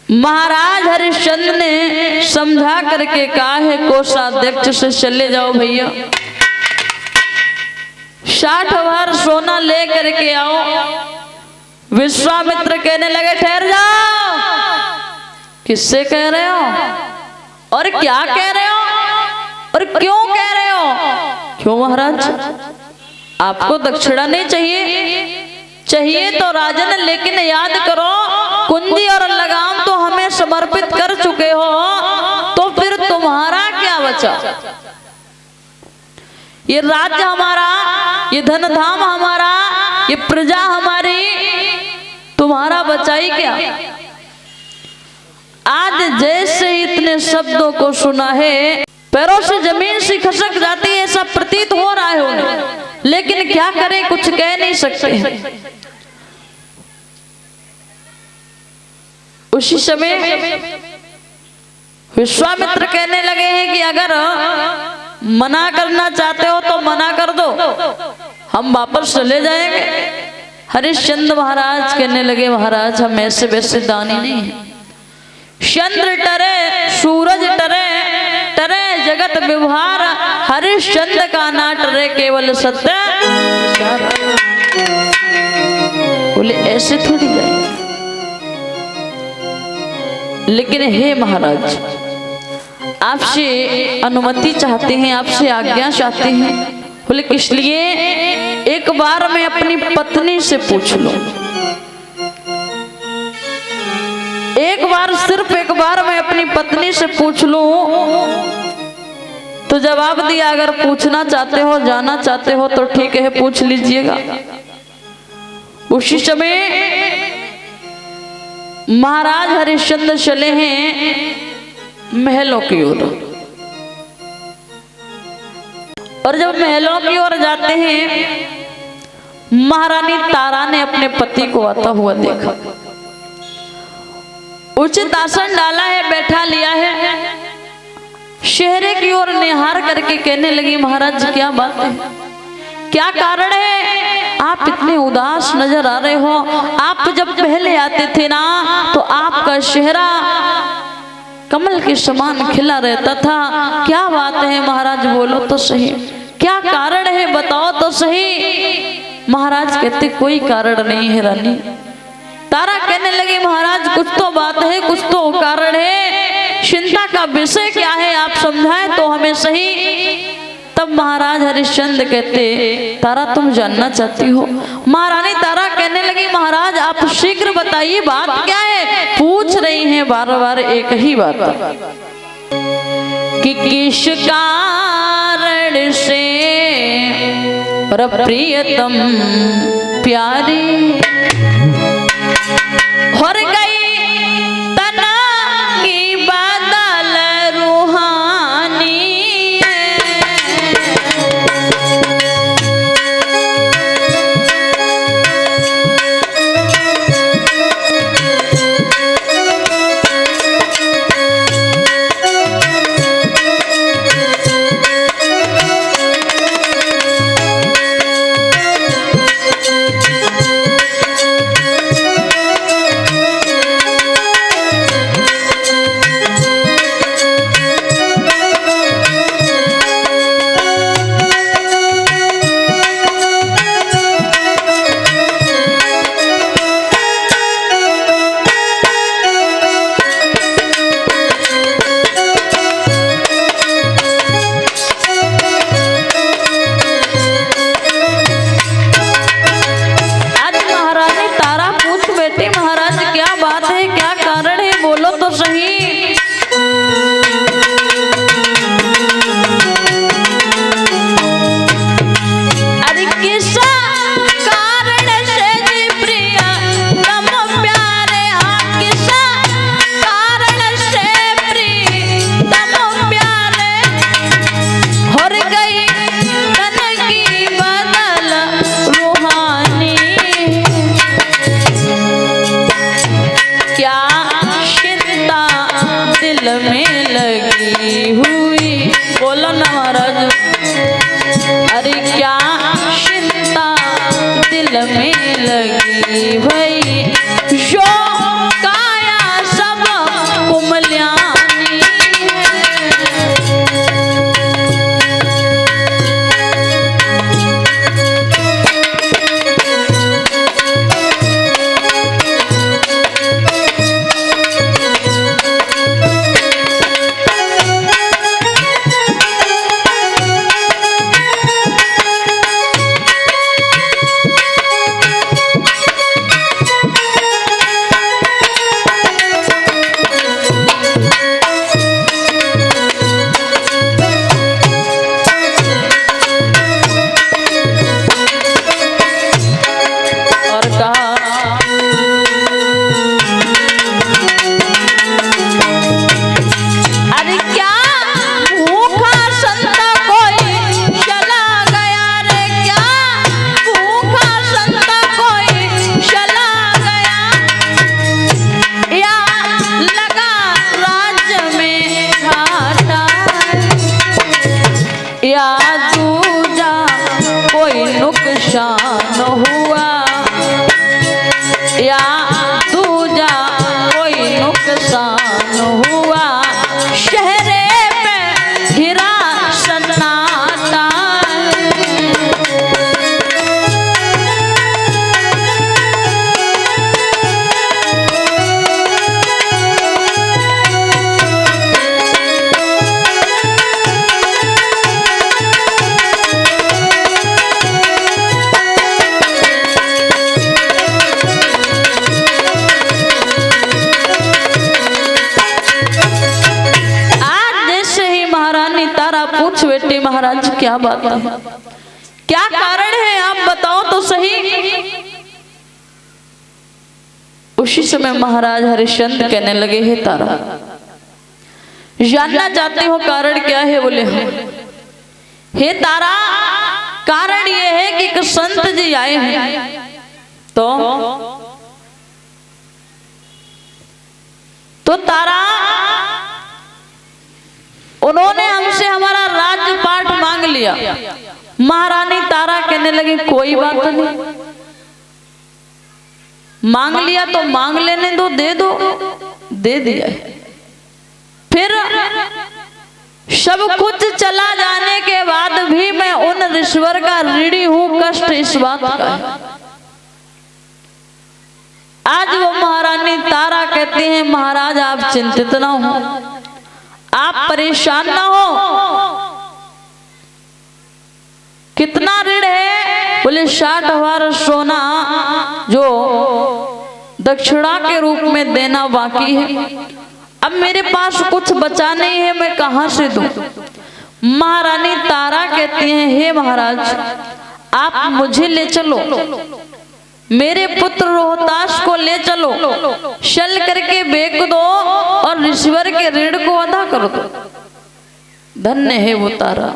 महाराज हरिश्चंद्र ने समझा करके कहा है कोषाध्यक्ष से चले जाओ भैया, 60 भार सोना ले करके आओ। विश्वामित्र कहने लगे ठहर जाओ, किससे कह रहे हो और क्या कह रहे हो और क्यों कह रहे हो? क्यों महाराज, आपको दक्षिणा नहीं चाहिए तो राजन, लेकिन याद करो कुंजी और लगाम तो हमें समर्पित कर चुके हो, तो फिर तुम्हारा क्या बचा? ये राज्य हमारा, ये धन धाम हमारा, ये प्रजा हमारी, तुम्हारा बचाई क्या? आज जैसे इतने शब्दों को सुना है पैरों से जमीन सी खसक जाती है, ऐसा प्रतीत हो रहा है उन्हें, लेकिन क्या करें, कुछ कह नहीं सकते। उसी समय विश्वामित्र कहने लगे हैं कि अगर मना करना चाहते हो तो मना कर दो, हम वापस चले जाएंगे। हरिश्चंद्र महाराज कहने लगे महाराज हम ऐसे वैसे दानी नहीं हैं। चंद्र टरे सूरज टरे टरे जगत व्यवहार, हरिश्चंद्र का ना टरे केवल सत्य। बोले ऐसे थोड़ी जाए, लेकिन हे महाराज आपसे अनुमति चाहते हैं, आपसे आज्ञा चाहते हैं। बोले किस लिए? एक बार मैं अपनी पत्नी से पूछ लूं, एक बार, सिर्फ एक बार मैं अपनी पत्नी से पूछ लूं तो जवाब दिया। अगर पूछना चाहते हो, जाना चाहते हो तो ठीक है, पूछ लीजिएगा। उसी समय महाराज हरिश्चंद्र चले हैं महलों की ओर, और जब महलों की ओर जाते हैं महारानी तारा ने अपने पति को आता हुआ देखा, उचित आसन डाला है, बैठा लिया है, शहरे की ओर निहार करके कहने लगी महाराज क्या बात है, क्या कारण है, आप इतने उदास नजर आ रहे हो? आप जब पहले आते थे ना तो आपका चेहरा कमल के समान खिला रहता था, क्या बात है महाराज, बोलो तो सही, क्या कारण है, बताओ तो सही। महाराज कहते कोई कारण नहीं है रानी। तारा कहने लगी महाराज कुछ तो बात है, कुछ तो कारण है, चिंता का विषय क्या है, आप समझाएं तो हमें सही। तब महाराज हरिश्चंद्र कहते तारा तुम जानना चाहती हो? महारानी तारा कहने लगी महाराज आप शीघ्र बताइए बात क्या है। पूछ रही हैं बार बार एक ही बात कि किस कारण से प्रियतम प्यारी हर गई तना की बादल रूहानी। में लगी भई जो काया सब धुन हुआ शहरे में घिरा सन्नाटा। पूछ बेटी महाराज क्या बात है, क्या कारण है, आप बताओ तो सही। उसी समय महाराज हरिश्चंद्र कहने लगे, हे तारा, जानना चाहते हो कारण क्या है? बोले हे तारा, कारण ये है कि एक संत जी आए हैं तो तारा उन्होंने हमसे हमारा राजपाट मांग लिया। महारानी तारा कहने लगी, कोई बात नहीं, मांग लिया तो मांग लेने दो, दे दिया। फिर सब कुछ चला जाने के बाद भी मैं उन ऋषवर का ऋणी हूं। कष्ट इस बात का है। आज वो महारानी तारा कहती हैं, महाराज आप चिंतित ना हो, आप परेशान ना हो। कितना ऋण है? बोले 60,000 सोना जो दक्षिणा के रूप में देना बाकी है। अब मेरे पास कुछ बचा नहीं है, मैं कहां से दूं? महारानी तारा कहती हैं, हे महाराज आप मुझे ले चलो, मेरे पुत्र रोहतास को ले चलो, चल करके बेच दो और ऋषवर के ऋण को अदा कर दो। धन्य है वो तारा।